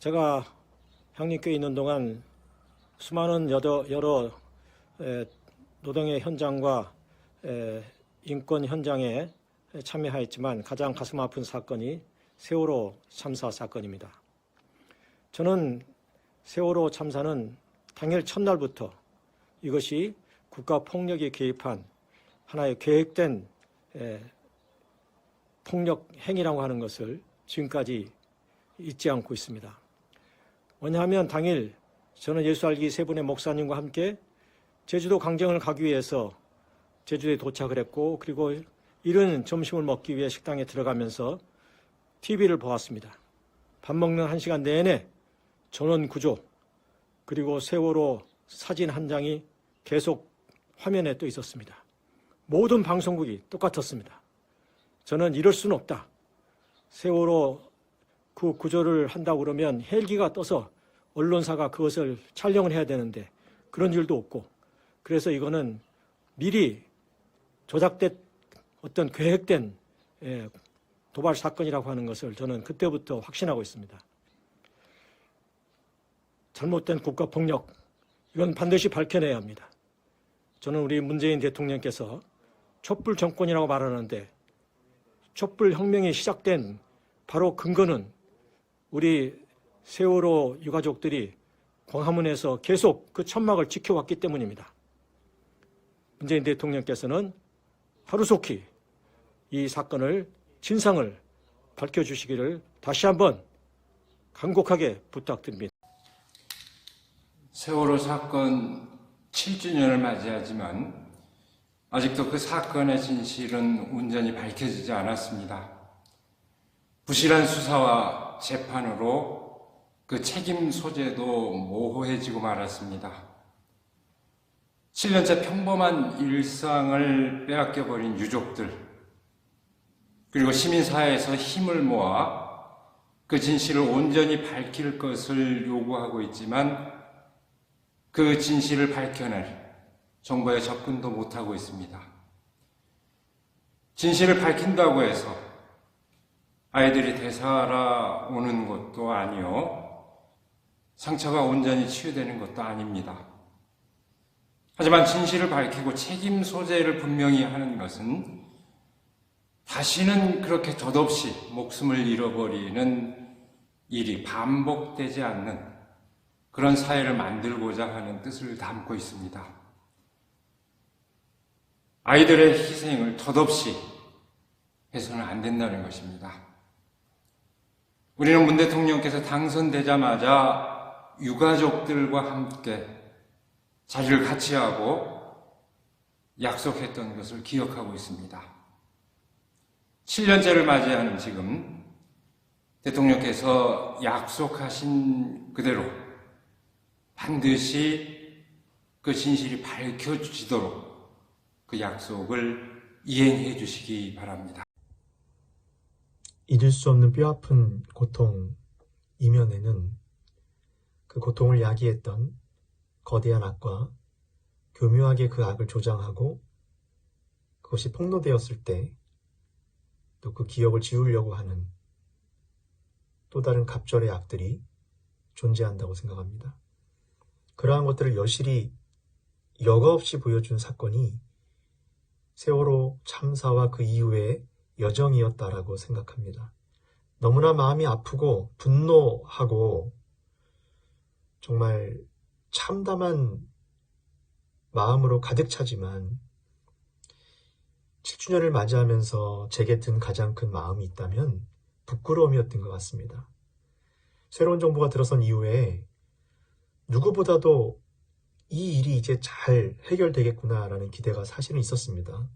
제가 향림교에 있는 동안 수많은 여러 노동의 현장과 인권 현장에 참여하였지만 가장 가슴 아픈 사건이 세월호 참사 사건입니다. 저는 세월호 참사는 당일 첫날부터 이것이 국가폭력이 개입한 하나의 계획된 폭력 행위라고 하는 것을 지금까지 잊지 않고 있습니다. 왜냐하면 당일 저는 예수 알기 세 분의 목사님과 함께 제주도 강정을 가기 위해서 제주도에 도착을 했고, 그리고 이른 점심을 먹기 위해 식당에 들어가면서 TV를 보았습니다. 밥 먹는 1시간 내내 전원 구조, 그리고 세월호 사진 한 장이 계속 화면에 떠 있었습니다. 모든 방송국이 똑같았습니다. 저는 이럴 수는 없다. 세월호 그 구조를 한다고 그러면 헬기가 떠서 언론사가 그것을 촬영을 해야 되는데 그런 일도 없고, 그래서 이거는 미리 조작된 어떤 계획된 도발 사건이라고 하는 것을 저는 그때부터 확신하고 있습니다. 잘못된 국가폭력, 이건 반드시 밝혀내야 합니다. 저는 우리 문재인 대통령께서 촛불 정권이라고 말하는데 촛불 혁명이 시작된 바로 근거는 우리 세월호 유가족들이 광화문에서 계속 그 천막을 지켜왔기 때문입니다. 문재인 대통령께서는 하루속히 이 사건을 진상을 밝혀주시기를 다시 한번 간곡하게 부탁드립니다. 세월호 사건 7주년을 맞이하지만 아직도 그 사건의 진실은 온전히 밝혀지지 않았습니다. 부실한 수사와 재판으로 그 책임 소재도 모호해지고 말았습니다. 7년째 평범한 일상을 빼앗겨버린 유족들, 그리고 시민사회에서 힘을 모아 그 진실을 온전히 밝힐 것을 요구하고 있지만 그 진실을 밝혀낼 정부의 접근도 못하고 있습니다. 진실을 밝힌다고 해서 아이들이 되살아오는 것도 아니요, 상처가 온전히 치유되는 것도 아닙니다. 하지만 진실을 밝히고 책임 소재를 분명히 하는 것은 다시는 그렇게 덧없이 목숨을 잃어버리는 일이 반복되지 않는 그런 사회를 만들고자 하는 뜻을 담고 있습니다. 아이들의 희생을 덧없이 해서는 안 된다는 것입니다. 우리는 문 대통령께서 당선되자마자 유가족들과 함께 자리를 같이 하고 약속했던 것을 기억하고 있습니다. 7년째를 맞이하는 지금 대통령께서 약속하신 그대로 반드시 그 진실이 밝혀지도록 그 약속을 이행해 주시기 바랍니다. 잊을 수 없는 뼈아픈 고통 이면에는 그 고통을 야기했던 거대한 악과 교묘하게 그 악을 조장하고 그것이 폭로되었을 때 또 그 기억을 지우려고 하는 또 다른 갑절의 악들이 존재한다고 생각합니다. 그러한 것들을 여실히 여과 없이 보여준 사건이 세월호 참사와 그 이후의 여정이었다라고 생각합니다. 너무나 마음이 아프고 분노하고 정말 참담한 마음으로 가득 차지만 7주년을 맞이하면서 제게 든 가장 큰 마음이 있다면 부끄러움이었던 것 같습니다. 새로운 정부가 들어선 이후에 누구보다도 이 일이 이제 잘 해결되겠구나라는 기대가 사실은 있었습니다.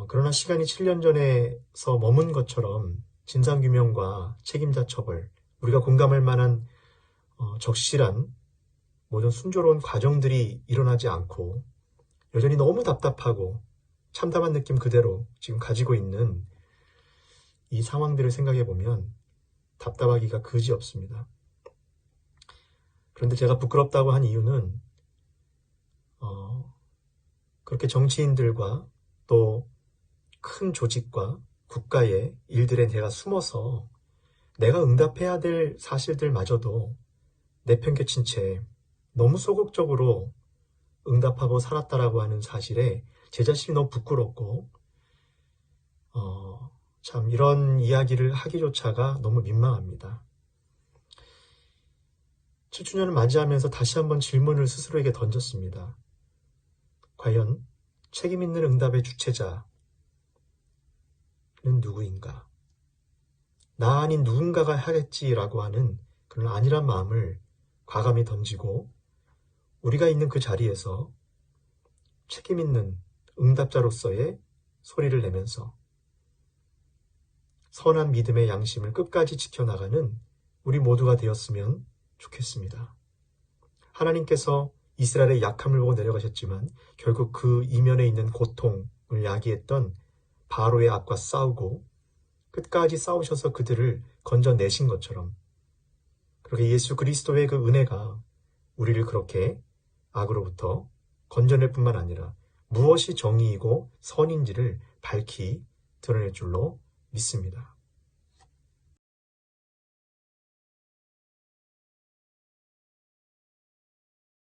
그러나 시간이 7년 전에서 머문 것처럼 진상규명과 책임자 처벌, 우리가 공감할 만한 적실한 모든 순조로운 과정들이 일어나지 않고 여전히 너무 답답하고 참담한 느낌 그대로 지금 가지고 있는 이 상황들을 생각해 보면 답답하기가 그지없습니다. 그런데 제가 부끄럽다고 한 이유는 그렇게 정치인들과 또 큰 조직과 국가의 일들에 내가 숨어서 내가 응답해야 될 사실들마저도 내팽개친 채 너무 소극적으로 응답하고 살았다라고 하는 사실에 제 자신이 너무 부끄럽고 참 이런 이야기를 하기조차가 너무 민망합니다. 7주년을 맞이하면서 다시 한번 질문을 스스로에게 던졌습니다. 과연 책임 있는 응답의 주체자는 누구인가? 나 아닌 누군가가 하겠지라고 하는 그런 안일한 마음을 과감히 던지고 우리가 있는 그 자리에서 책임 있는 응답자로서의 소리를 내면서 선한 믿음의 양심을 끝까지 지켜나가는 우리 모두가 되었으면 좋겠습니다. 하나님께서 이스라엘의 약함을 보고 내려가셨지만 결국 그 이면에 있는 고통을 야기했던 바로의 악과 싸우고 끝까지 싸우셔서 그들을 건져내신 것처럼 그렇게 예수 그리스도의 그 은혜가 우리를 그렇게 악으로부터 건져낼 뿐만 아니라 무엇이 정의이고 선인지를 밝히 드러낼 줄로 믿습니다.